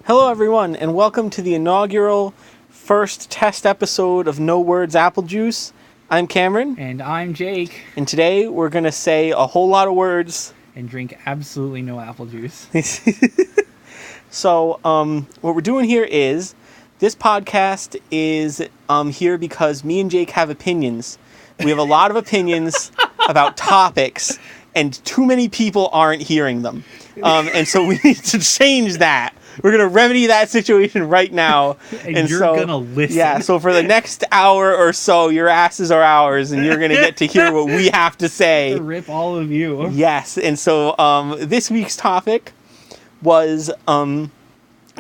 Hello, everyone, and welcome to the inaugural first test episode of No Words Apple Juice. I'm Cameron. And I'm Jake. And today we're going to say a whole lot of words. And drink absolutely no apple juice. So, what we're doing here is, this podcast is here because me and Jake have opinions. We have a lot of opinions about topics, and too many people aren't hearing them. And so we need to change that. We're going to remedy that situation right now. And you're going to listen. Yeah, so for the next hour or so, your asses are ours, and you're going to get to hear what we have to say. Rip all of you. Yes, and so this week's topic was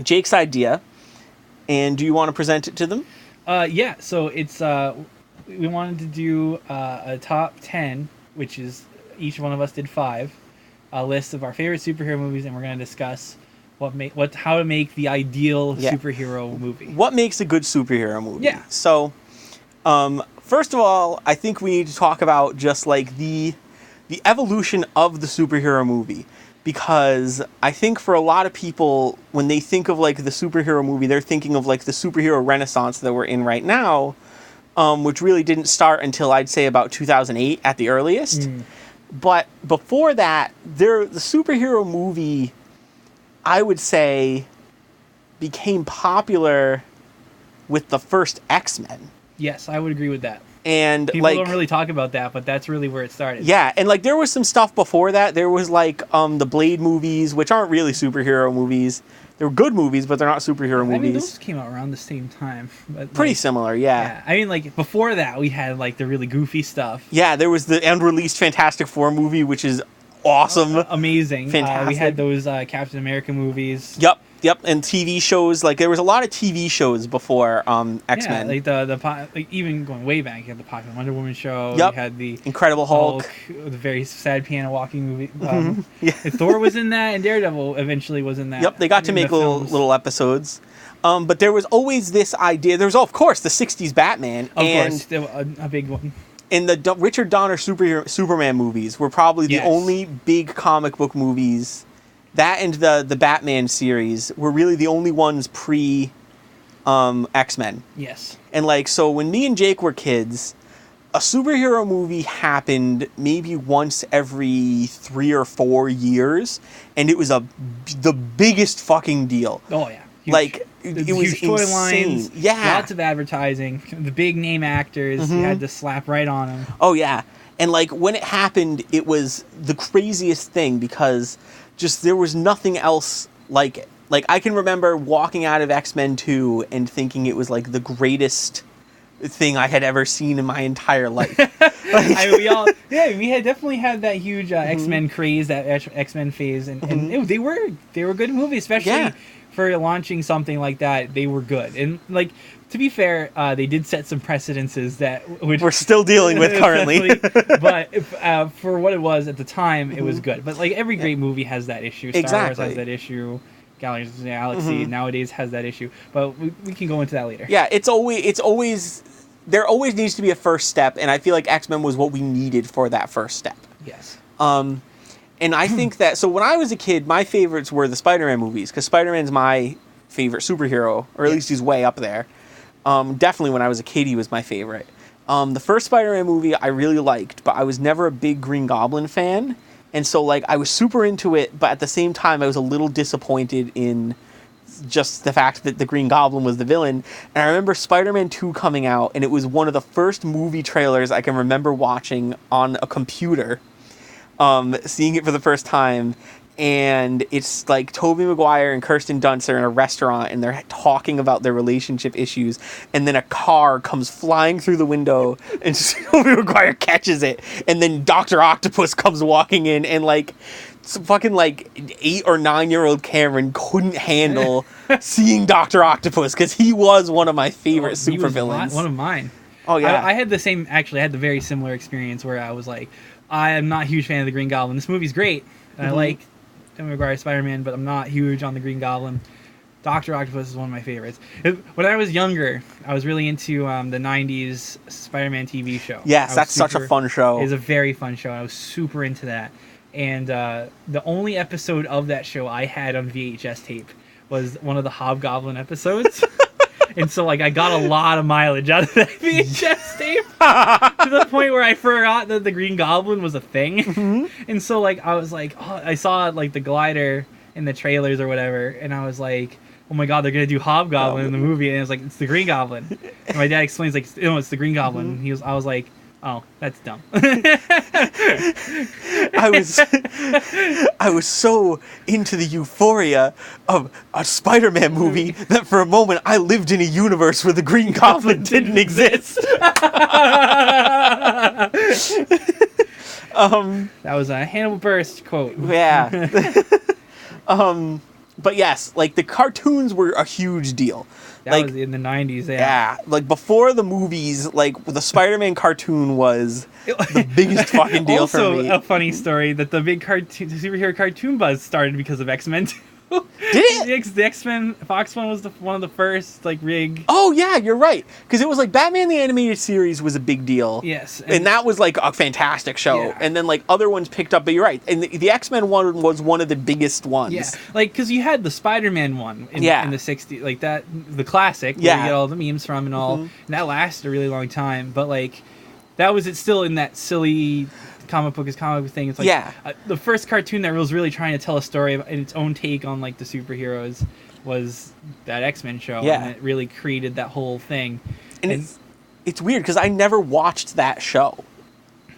Jake's idea. And do you want to present it to them? Yeah, so it's we wanted to do a top 10, which is each one of us did 5, a list of our favorite superhero movies, and we're going to discuss how to make the ideal superhero movie. What makes a good superhero movie? Yeah. So, first of all, I think we need to talk about just like the evolution of the superhero movie, because I think for a lot of people, when they think of like the superhero movie, they're thinking of like the superhero renaissance that we're in right now, which really didn't start until I'd say about 2008 at the earliest. But before that, the superhero movie, I would say, became popular with the first X-Men. Yes, I would agree with that. And people don't really talk about that, but that's really where it started. Yeah, and like there was some stuff before that. There was like the Blade movies, which aren't really superhero movies. They were good movies, but they're not superhero movies. I mean, those came out around the same time. But pretty similar, yeah. I mean, like before that, we had like the really goofy stuff. Yeah, there was the unreleased Fantastic Four movie, which is awesome, amazing. Fantastic. We had those Captain America movies. Yep, and TV shows. Like there was a lot of TV shows before X-Men. Yeah, like even going way back, you had the popular Wonder Woman show. Yep. You had the Incredible Hulk, the very sad piano walking movie. Yeah. Thor was in that, and Daredevil eventually was in that. Yep, they got to make little episodes. But there was always this idea. There was, of course, the '60s Batman, of course, a big one. And the Richard Donner Superman movies were probably the only big comic book movies. That and the Batman series were really the only ones pre X-Men. Yes. And like, so when me and Jake were kids, a superhero movie happened maybe once every 3 or 4 years, and it was the biggest fucking deal. Oh yeah. Huge. Like it was insane. Storylines, lots of advertising, the big name actors, you had to slap right on them. Oh yeah. And like when it happened, it was the craziest thing because just there was nothing else like it. Like I can remember walking out of X-Men 2 and thinking it was like the greatest thing I had ever seen in my entire life. We had definitely had that huge X-Men craze, that X-Men phase, and they were good movies, especially for launching something like that. They were good, and like to be fair, they did set some precedences that we're still dealing with currently. But for what it was at the time, it was good. But like every great movie has that issue. Star Wars has that issue. Guardians of the Galaxy nowadays has that issue. But we can go into that later. Yeah, it's always there always needs to be a first step, and I feel like X-Men was what we needed for that first step. Yes. And I think that, so when I was a kid, my favorites were the Spider-Man movies, because Spider-Man's my favorite superhero, or at least he's way up there. Definitely when I was a kid, he was my favorite. The first Spider-Man movie I really liked, but I was never a big Green Goblin fan. And so, like, I was super into it, but at the same time, I was a little disappointed in just the fact that the Green Goblin was the villain. And I remember Spider-Man 2 coming out, and it was one of the first movie trailers I can remember watching on a computer, seeing it for the first time. And it's like Tobey Maguire and Kirsten Dunst are in a restaurant and they're talking about their relationship issues, and then a car comes flying through the window and Tobey Maguire catches it, and then Dr. Octopus comes walking in, and like some fucking like 8 or 9-year-old Cameron couldn't handle seeing Dr. Octopus because he was one of my favorite supervillains. One of mine. Oh yeah. I had the same, actually I had the very similar experience where I was like, I am not a huge fan of the Green Goblin. This movie's great. And I like Tobey Maguire Spider-Man, but I'm not huge on the Green Goblin. Dr. Octopus is one of my favorites. When I was younger, I was really into the 90s Spider-Man TV show. Yes, that's such a fun show. It was a very fun show. I was super into that. And the only episode of that show I had on VHS tape was one of the Hobgoblin episodes. And so, like, I got a lot of mileage out of that VHS tape to the point where I forgot that the Green Goblin was a thing. Mm-hmm. And so, like, I was like, oh, I saw, like, the glider in the trailers or whatever, and I was like, oh my god, they're going to do Hobgoblin in the movie. And I was like, it's the Green Goblin. And my dad explains, like, no, it's the Green Goblin. Mm-hmm. I was like, oh, that's dumb. I was so into the euphoria of a Spider-Man movie that for a moment I lived in a universe where the Green Goblin didn't exist. That was a Hannibal Buress quote. Yeah. But yes, like the cartoons were a huge deal. That like, was in the 90s, yeah. Like before the movies, like the Spider-Man cartoon was the biggest fucking deal for me. Also, a funny story that the big superhero cartoon buzz started because of X-Men 2. Did it? The X-Men Fox one was one of the first like rig. Oh yeah, you're right. Because it was like Batman the Animated Series was a big deal. Yes, and that was like a fantastic show. Yeah. And then like other ones picked up. But you're right. And the X-Men one was one of the biggest ones. Yeah, like because you had the Spider-Man one in the 60s, like that, the classic. Where you get all the memes from and all, and that lasted a really long time. But like that was it still in that silly comic book thing. It's like the first cartoon that was really trying to tell a story and its own take on like the superheroes was that X-Men show. Yeah. And it really created that whole thing. And it's weird because I never watched that show.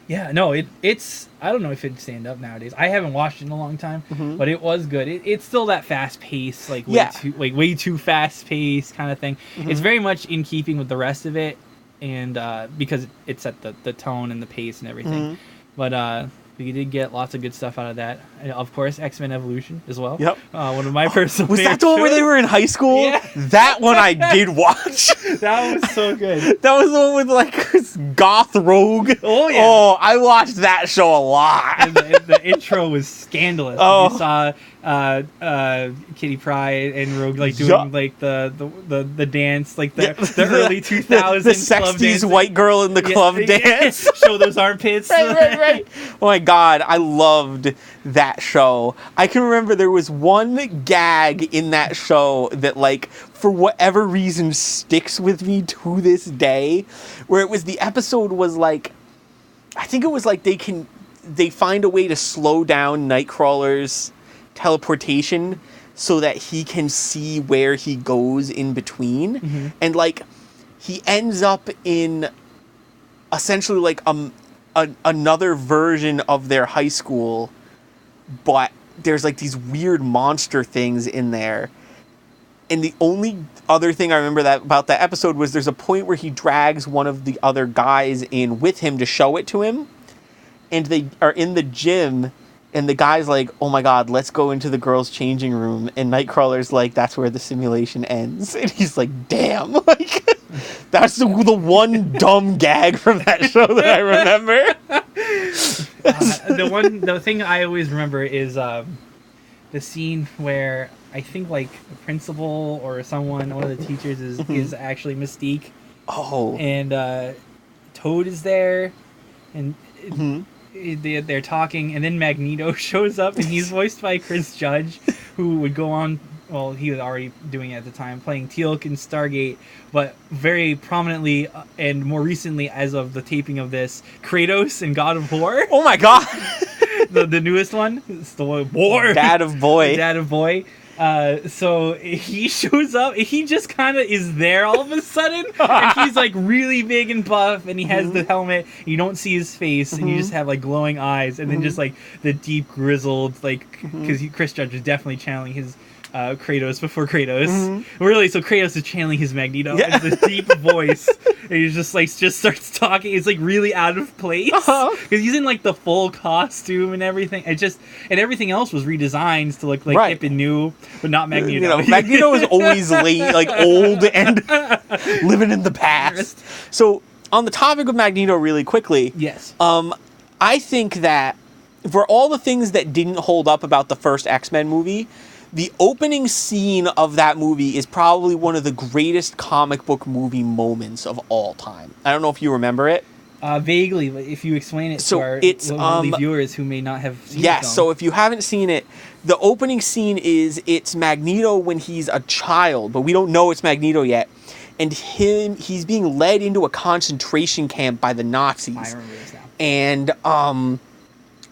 Yeah, no, it's I don't know if it'd stand up nowadays. I haven't watched it in a long time, but it was good. It's still that fast pace, like way too fast paced kind of thing. It's very much in keeping with the rest of it, and because it set the tone and the pace and everything. But we did get lots of good stuff out of that. And of course, X-Men Evolution as well. Yep. One of my personal Was favorite that the one where shows. they were in high school? Yeah. That one I did watch. That was so good. That was the one with like goth rogue. Oh yeah. Oh, I watched that show a lot. And the intro was scandalous. Oh. You saw Kitty Pryde and Rogue like doing like the dance, like the early 2000s the club 60s dancing. white girl in the club dance. Show those armpits. Right. Oh my god, I loved that show. I can remember there was one gag in that show that like for whatever reason sticks with me to this day, where it was the episode was like, I think it was like they find a way to slow down Nightcrawler's teleportation so that he can see where he goes in between. And like he ends up in essentially like another version of their high school, but there's like these weird monster things in there. And the only other thing I remember about that episode was there's a point where he drags one of the other guys in with him to show it to him, and they are in the gym, and the guy's like, oh my god, let's go into the girls' changing room, and Nightcrawler's like, that's where the simulation ends. And he's like, damn, like that's the one dumb gag from that show that I remember. The thing I always remember is the scene where I think like the principal or someone, one of the teachers is actually Mystique. Oh. And Toad is there, and they're talking, and then Magneto shows up, and he's voiced by Chris Judge, who would go on. Well, he was already doing it at the time, playing Teal'c in Stargate, but very prominently and more recently, as of the taping of this, Kratos in God of War. Oh my god. the newest one. It's the one, War. Dad of Boy. Dad of Boy. So he shows up, he just kind of is there all of a sudden, and he's like really big and buff, and he has the helmet, you don't see his face, and you just have like glowing eyes, and then just like the deep grizzled, like, because Chris Judge is definitely channeling his Kratos before Kratos. Really, so Kratos is channeling his Magneto and the deep voice, and he just starts talking. It's like really out of place because he's in like the full costume and everything. And everything else was redesigned to look like hip and new, but not Magneto. You know, Magneto is always late, like old and living in the past. So on the topic of Magneto, really quickly, yes, I think that for all the things that didn't hold up about the first X-Men movie, the opening scene of that movie is probably one of the greatest comic book movie moments of all time. I don't know if you remember it. Vaguely, but if you explain it So to our it's, lovely viewers who may not have seen the Yes, film. so if you haven't seen it, the opening scene is it's Magneto when he's a child, but we don't know it's Magneto yet. And he's being led into a concentration camp by the Nazis. I remember this now. And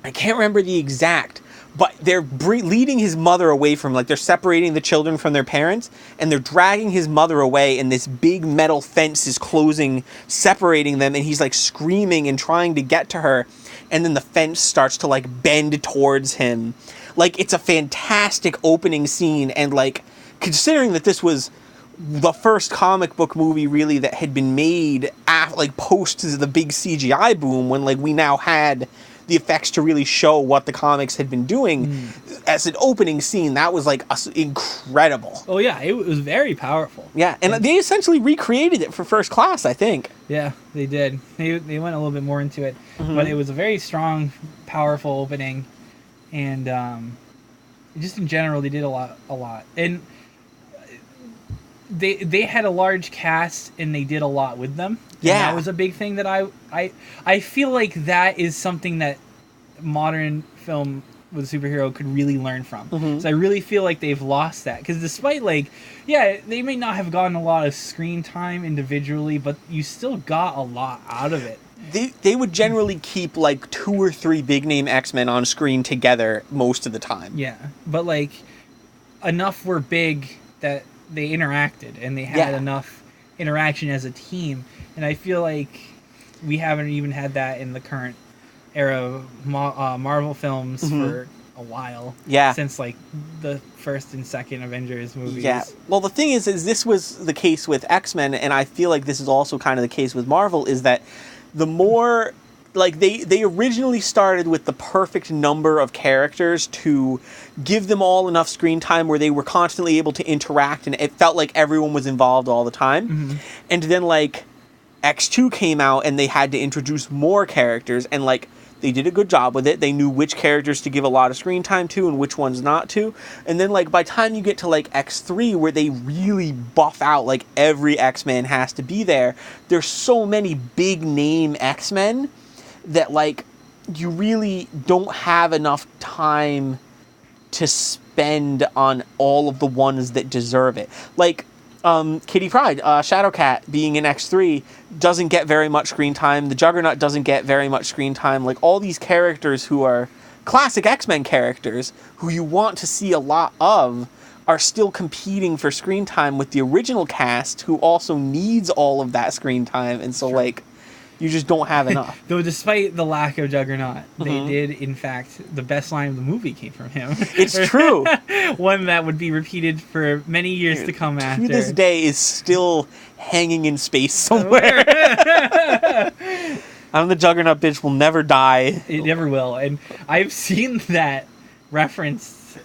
I can't remember the exact, but they're leading his mother away from, like, they're separating the children from their parents, and they're dragging his mother away, and this big metal fence is closing, separating them, and he's, like, screaming and trying to get to her, and then the fence starts to, like, bend towards him. Like, it's a fantastic opening scene, and, like, considering that this was the first comic book movie, really, that had been made, like, post the big CGI boom, when, like, we now had the effects to really show what the comics had been doing. As an opening scene, that was, like, incredible. Oh yeah, it was very powerful. Yeah, and they essentially recreated it for First Class, I think. Yeah, they did. They went a little bit more into it, but it was a very strong, powerful opening, and just in general, they did a lot, and they had a large cast, and they did a lot with them. Yeah, and that was a big thing that I feel like that is something that modern film with a superhero could really learn from. So I really feel like they've lost that, because despite, like, yeah, they may not have gotten a lot of screen time individually, but you still got a lot out of it. They would generally keep, like, 2 or 3 big name X-Men on screen together most of the time. Yeah, but, like, enough were big that they interacted, and they had enough interaction as a team, and I feel like we haven't even had that in the current era of Marvel films for a while. Yeah. Since, like, the first and second Avengers movies. Yeah. Well, the thing is this was the case with X-Men, and I feel like this is also kind of the case with Marvel, is that the more, like, they originally started with the perfect number of characters to give them all enough screen time where they were constantly able to interact, and it felt like everyone was involved all the time. And then, like, X2 came out, and they had to introduce more characters, and, like, they did a good job with it. They knew which characters to give a lot of screen time to and which ones not to. And then, like, by the time you get to, like, X3, where they really buff out, like, every X-Men has to be there, there's so many big name X-Men that, like, you really don't have enough time to spend on all of the ones that deserve it. Like, Kitty Pryde, Shadowcat being in X3 doesn't get very much screen time. The Juggernaut doesn't get very much screen time. Like, all these characters who are classic X-Men characters who you want to see a lot of are still competing for screen time with the original cast, who also needs all of that screen time. And so, like, you just don't have enough. Though despite the lack of Juggernaut, they did, in fact, the best line of the movie came from him. It's true. One that would be repeated for many years to come after. To this day is still hanging in space somewhere. I'm the Juggernaut bitch will never die. It never will. And I've seen that referenced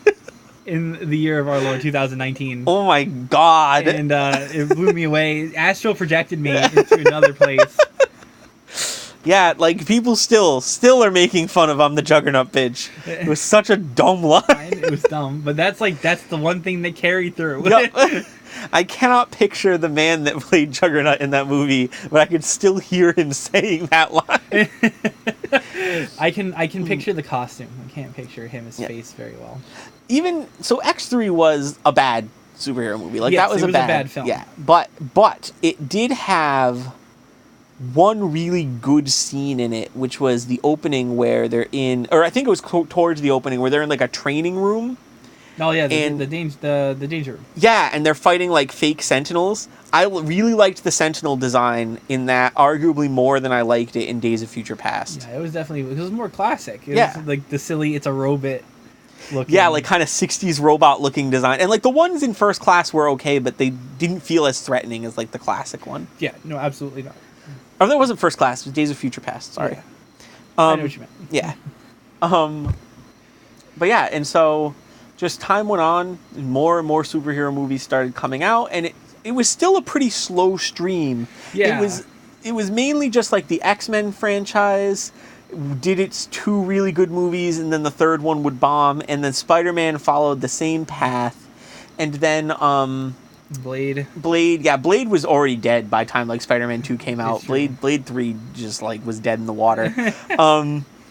in the year of our Lord 2019. Oh my god. And it blew me away. Astral projected me into another place. Yeah, like, people still are making fun of I'm the Juggernaut bitch. It was such a dumb line. It was dumb, but that's the one thing they carried through. Yep. I cannot picture the man that played Juggernaut in that movie, but I could still hear him saying that line. I can picture the costume. I can't picture his face very well. Even so, X3 was a bad superhero movie. Like, yes, that was, a bad film. Yeah, but it did have one really good scene in it, which was the opening where they're in, or I think it was towards the opening, where they're in, like, a training room. Oh yeah, the danger room. Yeah, and they're fighting, like, fake Sentinels. I really liked the Sentinel design in that, arguably more than I liked it in Days of Future Past. Yeah, it was more classic. It was like the silly, it's a robot looking. Yeah, like, kind of 60s robot looking design. And, like, the ones in First Class were okay, but they didn't feel as threatening as, like, the classic one. Yeah, no, absolutely not. Oh, that wasn't First Class. It was Days of Future Past. Sorry. Yeah. I know what you meant. Yeah. But yeah, and so just time went on, and more superhero movies started coming out, and it was still a pretty slow stream. Yeah. It was mainly just, like, the X-Men franchise did its 2 really good movies, and then the third one would bomb, and then Spider-Man followed the same path, and then Blade. Yeah, Blade was already dead by the time like Spider-Man 2 came out. It's true. Blade 3 just like was dead in the water.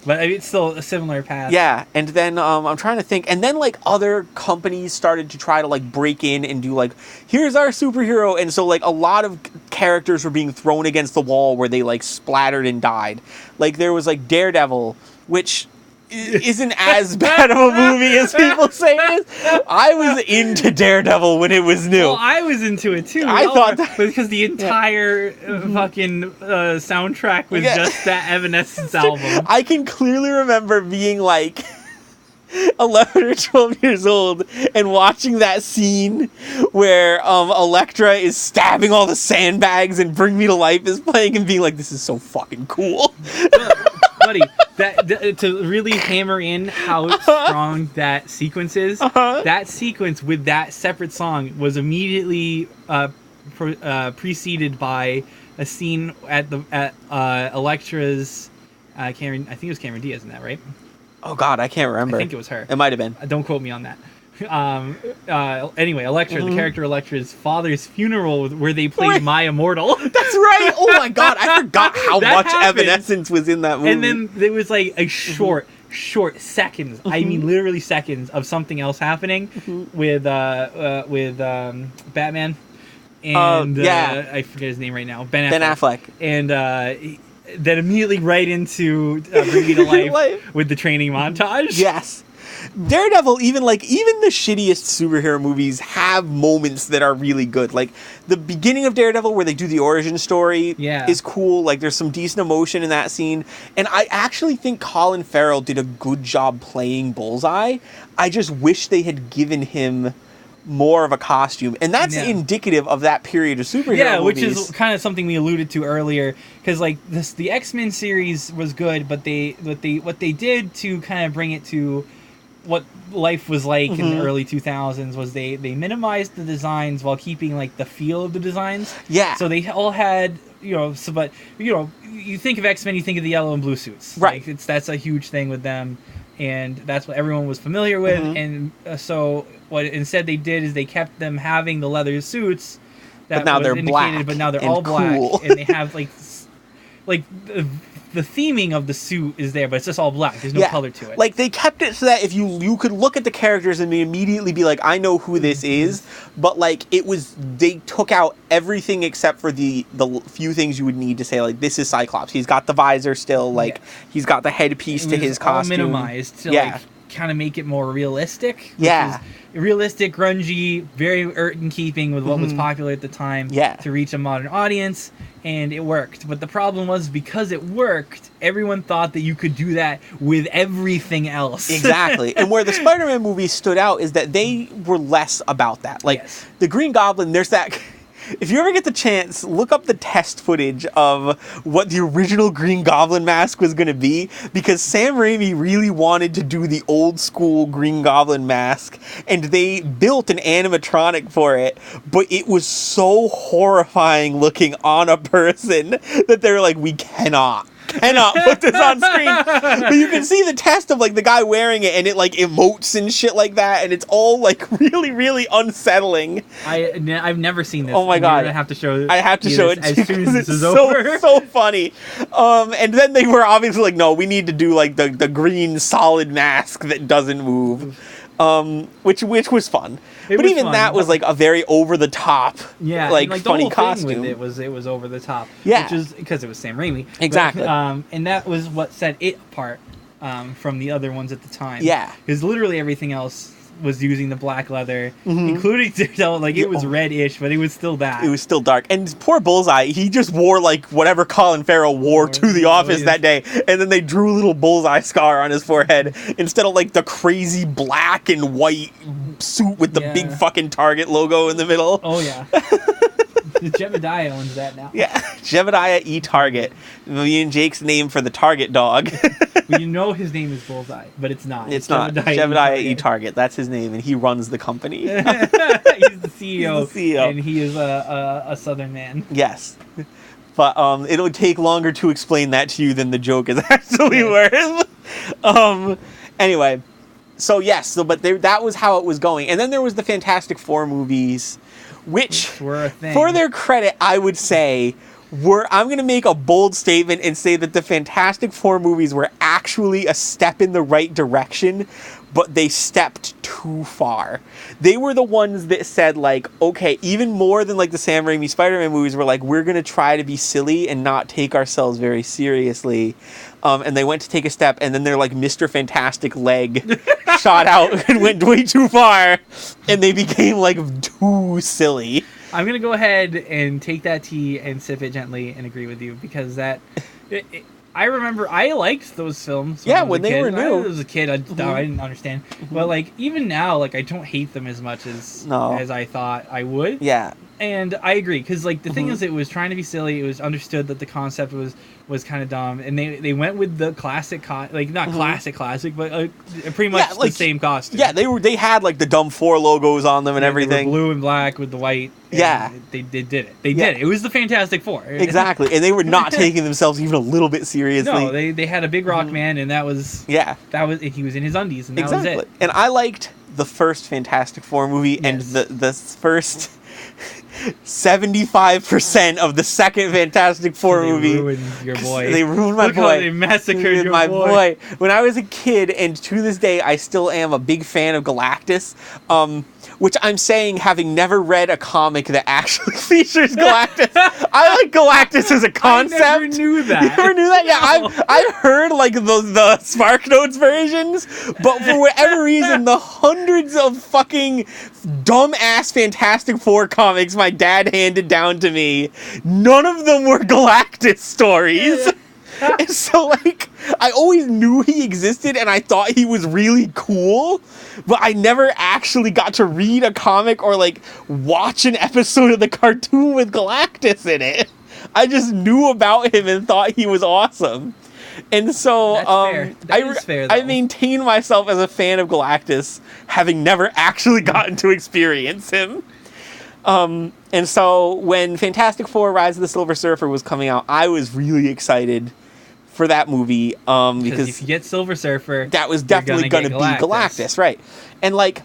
But I mean, it's still a similar path. Yeah, and then I'm trying to think, and then like other companies started to try to like break in and do like, here's our superhero, and so like a lot of characters were being thrown against the wall where they like splattered and died. Like there was like Daredevil, which isn't as bad of a movie as people say it is. I was into Daredevil when it was new. Well, I was into it too. I thought that, because the entire fucking soundtrack was just that Evanescence album. I can clearly remember being like 11 or 12 years old and watching that scene where Elektra is stabbing all the sandbags and Bring Me to Life is playing and being like, this is so fucking cool. Buddy, that to really hammer in how strong that sequence is, that sequence with that separate song was immediately preceded by a scene at Elektra's. I think it was Cameron Diaz in that, right? Oh God, I can't remember. I think it was her. It might have been. Don't quote me on that. Anyway, Elektra, the character Elektra's father's funeral, where they played My Immortal. That's right. Oh my God, I forgot how much happened. Evanescence was in that movie. And then there was like a short seconds. I mean, literally seconds of something else happening with Batman and I forget his name right now. Ben Affleck. And then immediately right into Bring Me to Life with the training montage. Yes. Daredevil, even the shittiest superhero movies have moments that are really good. Like the beginning of Daredevil where they do the origin story is cool. Like there's some decent emotion in that scene. And I actually think Colin Farrell did a good job playing Bullseye. I just wish they had given him more of a costume, and that's indicative of that period of superhero movies. Which is kind of something we alluded to earlier, because like the X-Men series was good, but what they did to kind of bring it to what life was like in the early 2000s was they minimized the designs while keeping like the feel of the designs. Yeah. So they all had you think of X-Men, you think of the yellow and blue suits. Right. Like that's a huge thing with them, and that's what everyone was familiar with. And so what instead they did is they kept them having the leather suits that but now was they're indicated, black, but now they're all cool. black, and they have like the theming of the suit is there, but it's just all black. There's no color to it. Like they kept it so that if you could look at the characters and immediately be like, I know who this is, but like they took out everything except for the few things you would need to say like this is Cyclops. He's got the visor still, like he's got the headpiece to his costume. All minimized to like kind of make it more realistic. Realistic, grungy, very in keeping with what was popular at the time to reach a modern audience, and it worked. But the problem was, because it worked, everyone thought that you could do that with everything else. Exactly. And where the Spider-Man movies stood out is that they were less about that. Like, the Green Goblin, there's that... If you ever get the chance, look up the test footage of what the original Green Goblin mask was going to be, because Sam Raimi really wanted to do the old school Green Goblin mask, and they built an animatronic for it, but it was so horrifying looking on a person that they were like, we cannot put this on screen. But you can see the test of like the guy wearing it, and it like emotes and shit like that, and it's all like really, really unsettling. I've never seen this. Oh my God. I have to show it. I have to show it as soon as this is so, over. So funny. And then they were obviously like, no, we need to do like the green solid mask that doesn't move. Which was fun. But even that was like a very over the top, like funny costume. Thing with it was over the top. Yeah, which is because it was Sam Raimi. Exactly. But, and that was what set it apart from the other ones at the time. Yeah, because literally everything else was using the black leather, including like it was reddish, but it was still that. It was still dark. And poor Bullseye, he just wore like whatever Colin Farrell wore to the office that day, and then they drew a little bullseye scar on his forehead instead of like the crazy black and white suit with the big fucking Target logo in the middle. Oh yeah. Jebediah owns that now. Yeah, Jebediah E. Target. Me and Jake's name for the Target dog. Well, you know his name is Bullseye, but it's not. It's not. Jebediah E. Target. That's his name, and he runs the company. He's the CEO. He's the CEO. And he is a Southern man. Yes. But it'll take longer to explain that to you than the joke is actually worth. Anyway, so yes, but that was how it was going. And then there was the Fantastic Four movies, which were a thing. for their credit, I would say I'm going to make a bold statement and say that the Fantastic Four movies were actually a step in the right direction, but they stepped too far. They were the ones that said, like, okay, even more than like the Sam Raimi Spider-Man movies were like, we're going to try to be silly and not take ourselves very seriously. And they went to take a step, and then their like Mr. Fantastic leg shot out and went way too far, and they became like too silly. I'm going to go ahead and take that tea and sip it gently and agree with you, because I remember I liked those films. When they were new. I was a kid, I didn't understand. But like even now, like I don't hate them as much as I thought I would. Yeah. And I agree, because like the thing is, it was trying to be silly. It was understood that the concept was kind of dumb, and they went with the classic not classic, but pretty much the same costume. Yeah, they had like the dumb 4 logos on them and everything. They were blue and black with the white. Yeah, they did it. They did it. It was the Fantastic Four. Exactly, and they were not taking themselves even a little bit seriously. No, they had a big rock man, and that was he was in his undies, and that was it. And I liked the first Fantastic Four movie and the first 75% of the second Fantastic Four movie. They ruined your boy. They ruined my Look boy. How they massacred your my boy. When I was a kid, and to this day, I still am a big fan of Galactus. Which I'm saying, having never read a comic that actually features Galactus. I like Galactus as a concept. I never knew that. You never knew that? Yeah, I've heard like the Spark Notes versions, but for whatever reason, the hundreds of fucking dumbass Fantastic Four comics my dad handed down to me, none of them were Galactus stories. And so, like, I always knew he existed, and I thought he was really cool, but I never actually got to read a comic or, like, watch an episode of the cartoon with Galactus in it. I just knew about him and thought he was awesome. And so, That's fair, though. I maintain myself as a fan of Galactus, having never actually gotten to experience him. And so, when Fantastic Four: Rise of the Silver Surfer was coming out, I was really excited for that movie, because if you get Silver Surfer, that was definitely going to be Galactus, right? And like,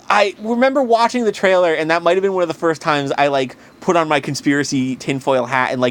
I remember watching the trailer, and that might have been one of the first times I like put on my conspiracy tinfoil hat and like